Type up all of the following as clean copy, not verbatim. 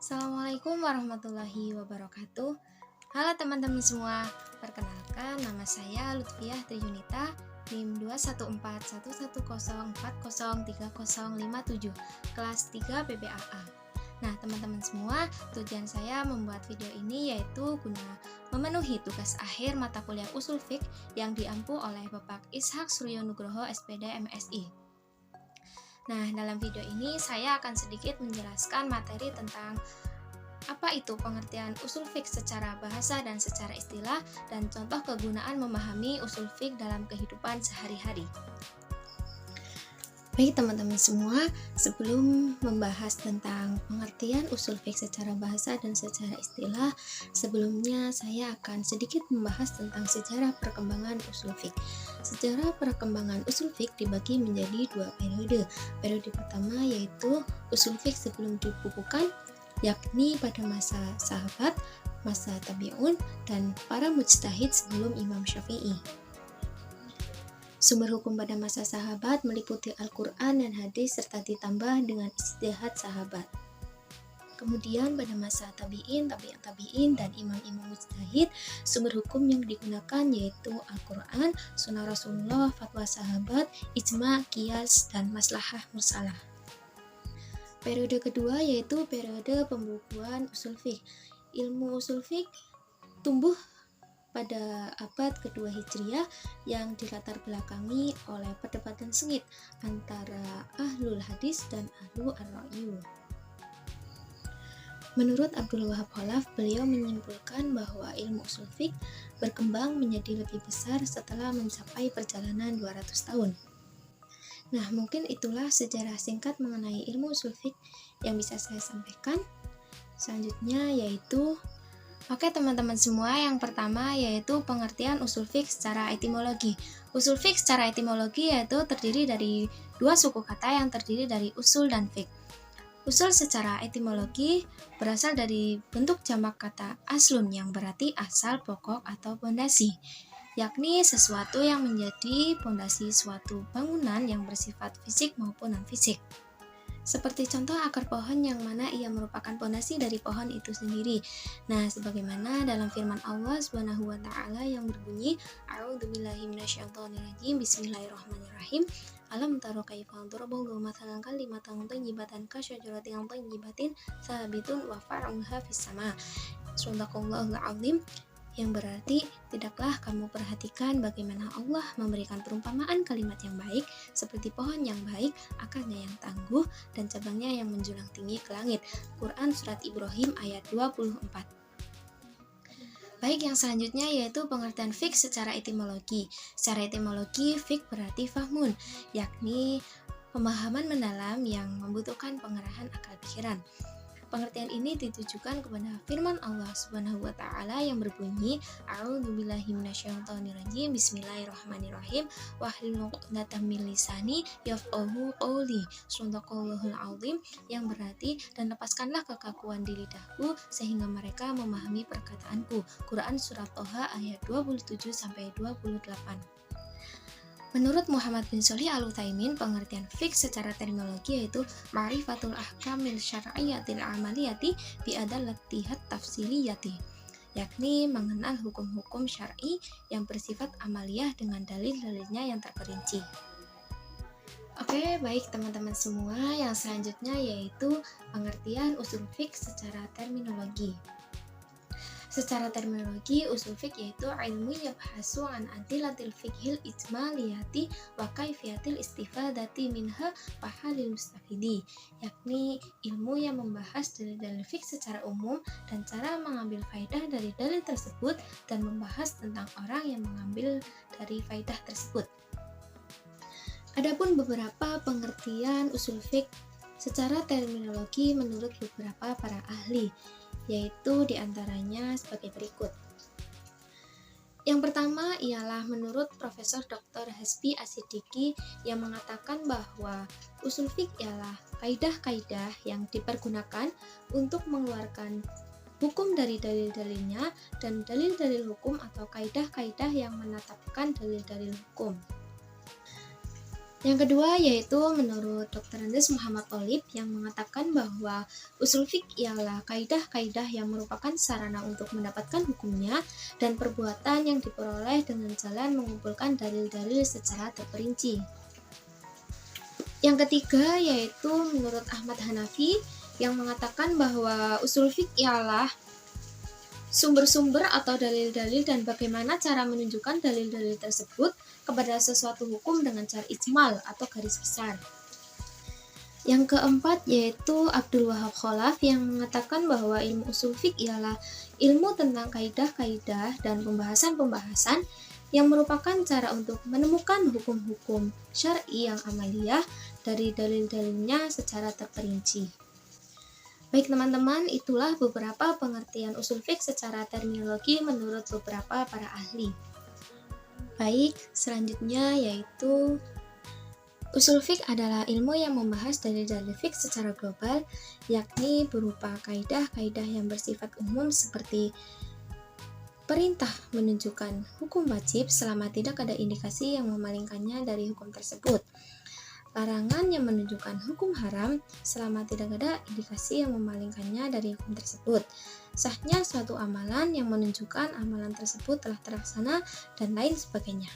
Assalamualaikum warahmatullahi wabarakatuh. Halo teman-teman semua, perkenalkan nama saya Lutfiah Triyunita, NIM 2141104030057, kelas 3 PPAA. Nah teman-teman semua, tujuan saya membuat video ini yaitu guna memenuhi tugas akhir mata kuliah Usul Fiqh yang diampu oleh Bapak Ishak Suryo Nugroho SPD MSI. Nah, dalam video ini saya akan sedikit menjelaskan materi tentang apa itu pengertian usul fiqh secara bahasa dan secara istilah, dan contoh kegunaan memahami usul fiqh dalam kehidupan sehari-hari. Baik teman-teman semua, sebelum membahas tentang pengertian usul fiqh secara bahasa dan secara istilah, sebelumnya saya akan sedikit membahas tentang sejarah perkembangan usul fiqh. Sejarah perkembangan usul fiqh dibagi menjadi dua periode. Periode pertama yaitu usul fiqh sebelum dibukukan, yakni pada masa sahabat, masa tabi'un, dan para mujtahid sebelum Imam Syafi'i. Sumber hukum pada masa sahabat meliputi Al-Quran dan hadis serta ditambah dengan ijtihad sahabat. Kemudian pada masa tabi'in, tabi'in, dan imam-imam mujtahid, sumber hukum yang digunakan yaitu Al-Quran, sunnah Rasulullah, fatwa sahabat, ijma, qiyas, dan maslahah mursalah. Periode kedua yaitu periode pembukuan usul fiqh. Ilmu usul fiqh tumbuh pada abad kedua Hijriah yang dilatar belakangi oleh perdebatan sengit antara ahlul hadis dan ahlu ar-ra'yu. Menurut Abdul Wahab Khalaf, beliau menyimpulkan bahwa ilmu usul fiqh berkembang menjadi lebih besar setelah mencapai perjalanan 200 tahun. Nah, mungkin itulah sejarah singkat mengenai ilmu usul fiqh yang bisa saya sampaikan. Selanjutnya yaitu Oke teman-teman semua, yang pertama yaitu pengertian usul fiqh secara etimologi. Usul fiqh secara etimologi yaitu terdiri dari dua suku kata yang terdiri dari usul dan fiqh. Usul secara etimologi berasal dari bentuk jamak kata aslun yang berarti asal, pokok, atau pondasi, yakni sesuatu yang menjadi pondasi suatu bangunan yang bersifat fisik maupun non-fisik. Seperti contoh akar pohon yang mana ia merupakan pondasi dari pohon itu sendiri. Nah, sebagaimana dalam firman Allah Subhanahu wa taala yang berbunyi, A'udzubillahi minasyaitonirrajim, Bismillahirrahmanirrahim. Alam taro kaifa daraballahu mathalan kalimatan thayyibatan kasyajaratin thayyibatin sabitun wa far'uha fis sama. Shadaqallahul azim, yang berarti tidaklah kamu perhatikan bagaimana Allah memberikan perumpamaan kalimat yang baik seperti pohon yang baik, akarnya yang tangguh dan cabangnya yang menjulang tinggi ke langit. Quran Surat Ibrahim ayat 24. Baik, yang selanjutnya yaitu pengertian fiqh secara etimologi. Secara etimologi, fiqh berarti fahmun, yakni pemahaman mendalam yang membutuhkan pengerahan akal pikiran. Pengertian ini ditujukan kepada firman Allah Subhanahu wa taala yang berbunyi, A'udzubillahi minasyaitonirrajim, Bismillahirrahmanirrahim, wahlul 'uqdatam min lisani yafqahu qawli. Shadaqallahul azim, yang berarti dan lepaskanlah kekakuan di lidahku sehingga mereka memahami perkataanku. Quran Surat Toha ayat 27 sampai 28. Menurut Muhammad bin Shalih Al-Utsaimin, pengertian fiqh secara terminologi yaitu ma'rifatul ahkamil syar'iyyatil amaliyati bi adallatihat tafsiliyati, yakni mengenal hukum-hukum syar'i yang bersifat amaliyah dengan dalil-dalilnya yang terperinci. Oke, baik teman-teman semua, yang selanjutnya yaitu pengertian usul fiqh secara terminologi. Secara terminologi, usul fiqh yaitu ilmu yabhasu an adillatil fiqhil ijmaliyati wa kaifiyatil istifadati minha wa halil mustafidi, yakni ilmu yang membahas dalil-dalil fiqh secara umum dan cara mengambil faidah dari dalil tersebut dan membahas tentang orang yang mengambil dari faidah tersebut. Adapun beberapa pengertian usul fiqh secara terminologi menurut beberapa para ahli, yaitu diantaranya sebagai berikut. Yang pertama ialah menurut Profesor Dr. Hasbi As-Siddiqi yang mengatakan bahwa usul fiqh ialah kaidah-kaidah yang dipergunakan untuk mengeluarkan hukum dari dalil-dalilnya dan dalil-dalil hukum atau kaidah-kaidah yang menetapkan dalil-dalil hukum. Yang kedua yaitu menurut Dr. Andes Muhammad Tholib yang mengatakan bahwa usul fiqh ialah kaidah-kaidah yang merupakan sarana untuk mendapatkan hukumnya dan perbuatan yang diperoleh dengan jalan mengumpulkan dalil-dalil secara terperinci. Yang ketiga yaitu menurut Ahmad Hanafi yang mengatakan bahwa usul fiqh ialah sumber-sumber atau dalil-dalil dan bagaimana cara menunjukkan dalil-dalil tersebut kepada sesuatu hukum dengan cara ijmal atau garis besar. Yang keempat yaitu Abdul Wahab Khalaf yang mengatakan bahwa ilmu usul fiqh ialah ilmu tentang kaidah-kaidah dan pembahasan-pembahasan yang merupakan cara untuk menemukan hukum-hukum syar'i yang amaliyah dari dalil-dalilnya secara terperinci. Baik teman-teman, itulah beberapa pengertian usul fiqh secara terminologi menurut beberapa para ahli. Baik, selanjutnya yaitu usul fiqh adalah ilmu yang membahas dalil-dalil fiqh secara global, yakni berupa kaidah-kaidah yang bersifat umum seperti perintah menunjukkan hukum wajib selama tidak ada indikasi yang memalingkannya dari hukum tersebut. Larangan yang menunjukkan hukum haram selama tidak ada indikasi yang memalingkannya dari hukum tersebut. Sahnya suatu amalan yang menunjukkan amalan tersebut telah terlaksana dan lain sebagainya.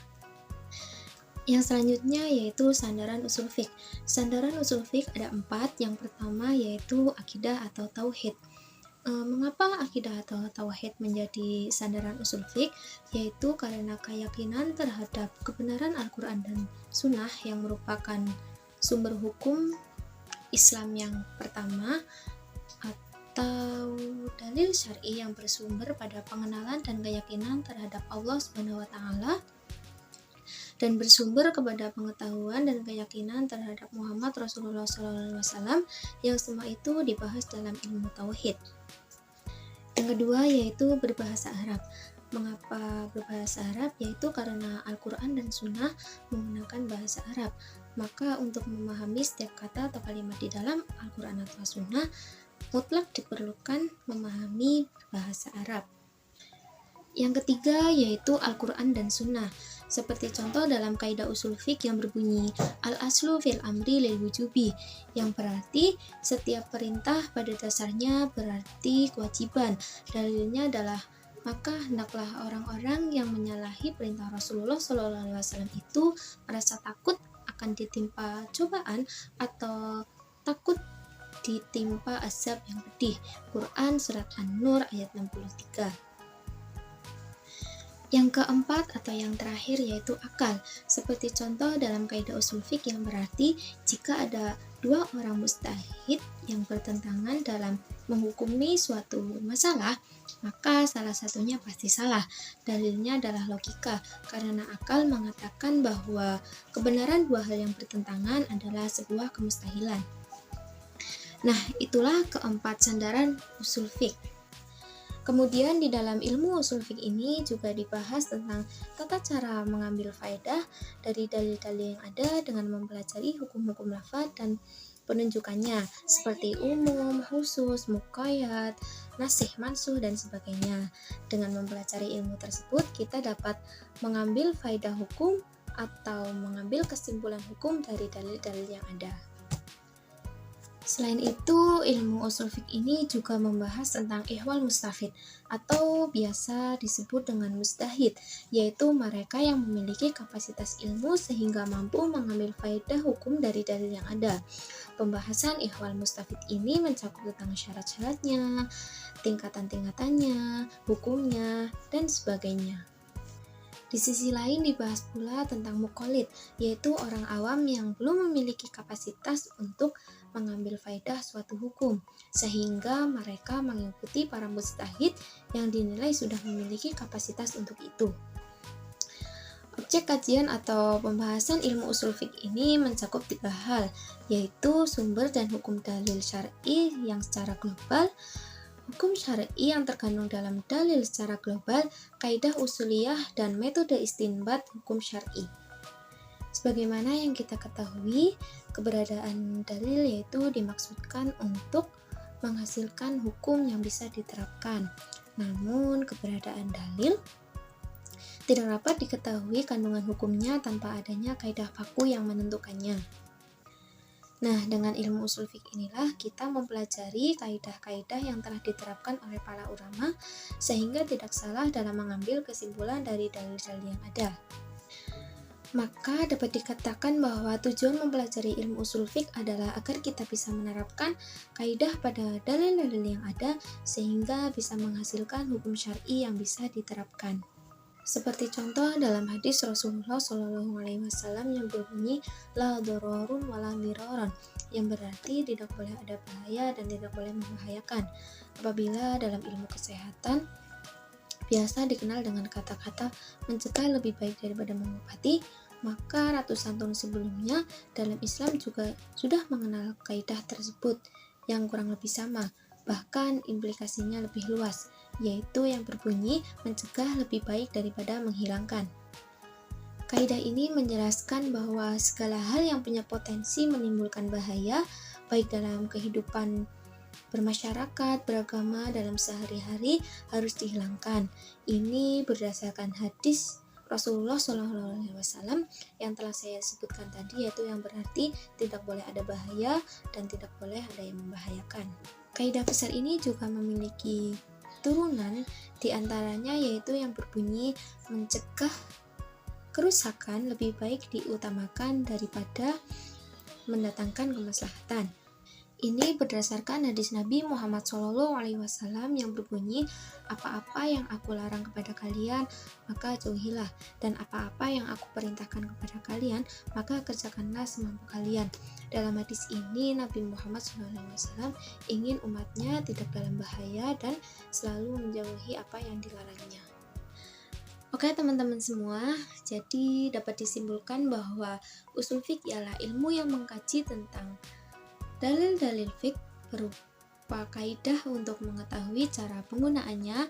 Yang selanjutnya yaitu sandaran usul fiqh. Sandaran usul fiqh ada 4. Yang pertama yaitu akidah atau tauhid. Mengapa akidah atau tauhid menjadi sandaran usul fiqh? Yaitu karena keyakinan terhadap kebenaran Al-Quran dan Sunnah yang merupakan sumber hukum Islam yang pertama, atau dalil syar'i yang bersumber pada pengenalan dan keyakinan terhadap Allah Subhanahu wa taala dan bersumber kepada pengetahuan dan keyakinan terhadap Muhammad Rasulullah SAW yang semua itu dibahas dalam ilmu tauhid. Yang kedua yaitu berbahasa Arab. Mengapa berbahasa Arab? Yaitu karena Al-Quran dan Sunnah menggunakan bahasa Arab. Maka untuk memahami setiap kata atau kalimat di dalam Al-Quran atau Sunnah mutlak diperlukan memahami bahasa Arab. Yang ketiga yaitu Al-Quran dan Sunnah. Seperti contoh dalam kaidah usul fiqh yang berbunyi al-aslu fil amri lil wujubi, yang berarti setiap perintah pada dasarnya berarti kewajiban. Dalilnya adalah maka hendaklah orang-orang yang menyalahi perintah Rasulullah SAW itu merasa takut akan ditimpa cobaan atau takut ditimpa azab yang pedih. Quran Surat An-Nur ayat 63. Yang keempat atau yang terakhir yaitu akal. Seperti contoh dalam kaidah usul fiqh yang berarti jika ada dua orang mujtahid yang bertentangan dalam menghukumi suatu masalah, maka salah satunya pasti salah. Dalilnya adalah logika, karena akal mengatakan bahwa kebenaran dua hal yang bertentangan adalah sebuah kemustahilan. Nah, itulah keempat sandaran usul fiqh. Kemudian di dalam ilmu usul fiqh ini juga dibahas tentang tata cara mengambil faedah dari dalil-dalil yang ada dengan mempelajari hukum-hukum lafaz dan penunjukannya seperti umum, khusus, muqayyad, nasih, mansuh, dan sebagainya. Dengan mempelajari ilmu tersebut, kita dapat mengambil faedah hukum atau mengambil kesimpulan hukum dari dalil-dalil yang ada. Selain itu, ilmu usul fiqh ini juga membahas tentang ihwal mustafid atau biasa disebut dengan mustahid, yaitu mereka yang memiliki kapasitas ilmu sehingga mampu mengambil faedah hukum dari dalil yang ada. Pembahasan ihwal mustafid ini mencakup tentang syarat-syaratnya, tingkatan-tingkatannya, hukumnya, dan sebagainya. Di sisi lain dibahas pula tentang muqallid, yaitu orang awam yang belum memiliki kapasitas untuk mengambil faedah suatu hukum, sehingga mereka mengikuti para mujtahid yang dinilai sudah memiliki kapasitas untuk itu. Objek kajian atau pembahasan ilmu usul fiqh ini mencakup 3 hal, yaitu sumber dan hukum dalil syar'i yang secara global, hukum syar'i yang terkandung dalam dalil secara global, kaidah usuliyah, dan metode istinbat hukum syar'i. Sebagaimana yang kita ketahui, keberadaan dalil yaitu dimaksudkan untuk menghasilkan hukum yang bisa diterapkan. Namun, keberadaan dalil Tidak dapat diketahui kandungan hukumnya tanpa adanya kaidah baku yang menentukannya. Nah, dengan ilmu usul fiqh inilah kita mempelajari kaidah-kaidah yang telah diterapkan oleh para ulama sehingga tidak salah dalam mengambil kesimpulan dari dalil-dalil yang ada. Maka dapat dikatakan bahwa tujuan mempelajari ilmu usul fiqh adalah agar kita bisa menerapkan kaidah pada dalil-dalil yang ada sehingga bisa menghasilkan hukum syar'i yang bisa diterapkan. Seperti contoh dalam hadis Rasulullah Shallallahu Alaihi Wasallam yang berbunyi la dororun wala miroron, yang berarti tidak boleh ada bahaya dan tidak boleh membahayakan. Apabila dalam ilmu kesehatan biasa dikenal dengan kata-kata mencegah lebih baik daripada mengobati, maka ratusan tahun sebelumnya dalam Islam juga sudah mengenal kaidah tersebut yang kurang lebih sama, bahkan implikasinya lebih luas, yaitu yang berbunyi mencegah lebih baik daripada menghilangkan. Kaidah ini menjelaskan bahwa segala hal yang punya potensi menimbulkan bahaya, baik dalam kehidupan bermasyarakat, beragama, dalam sehari-hari harus dihilangkan. Ini berdasarkan hadis Rasulullah SAW yang telah saya sebutkan tadi, yaitu yang berarti tidak boleh ada bahaya dan tidak boleh ada yang membahayakan. Kaidah besar ini juga memiliki turunan, diantaranya yaitu yang berbunyi mencegah kerusakan lebih baik diutamakan daripada mendatangkan kemaslahatan. Ini berdasarkan hadis Nabi Muhammad SAW yang berbunyi, apa-apa yang aku larang kepada kalian, maka jauhilah, dan apa-apa yang aku perintahkan kepada kalian, maka kerjakanlah semampu kalian. Dalam hadis ini, Nabi Muhammad SAW ingin umatnya tidak dalam bahaya dan selalu menjauhi apa yang dilarangnya. Oke teman-teman semua, jadi dapat disimpulkan bahwa usul fiqh ialah ilmu yang mengkaji tentang dalil-dalil fiqh berupa kaidah untuk mengetahui cara penggunaannya,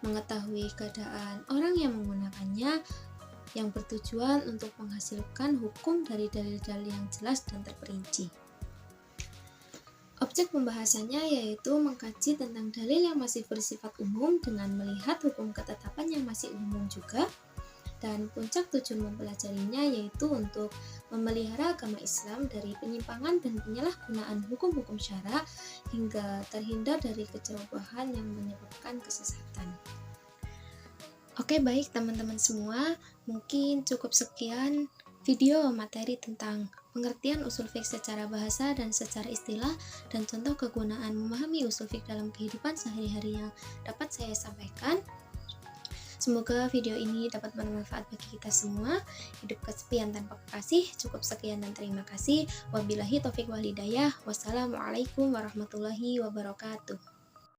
mengetahui keadaan orang yang menggunakannya, yang bertujuan untuk menghasilkan hukum dari dalil-dalil yang jelas dan terperinci. Objek pembahasannya yaitu mengkaji tentang dalil yang masih bersifat umum dengan melihat hukum ketetapan yang masih umum juga. Dan puncak tujuan mempelajarinya yaitu untuk memelihara agama Islam dari penyimpangan dan penyalahgunaan hukum-hukum syara hingga terhindar dari kecerobohan yang menyebabkan kesesatan. Oke, baik teman-teman semua, mungkin cukup sekian video materi tentang pengertian usul fiqh secara bahasa dan secara istilah dan contoh kegunaan memahami usul fiqh dalam kehidupan sehari-hari yang dapat saya sampaikan. Semoga video ini dapat bermanfaat bagi kita semua. Hidup kesepian tanpa kekasih. Cukup sekian dan terima kasih. Wabillahi taufiq wal hidayah. Wassalamualaikum warahmatullahi wabarakatuh.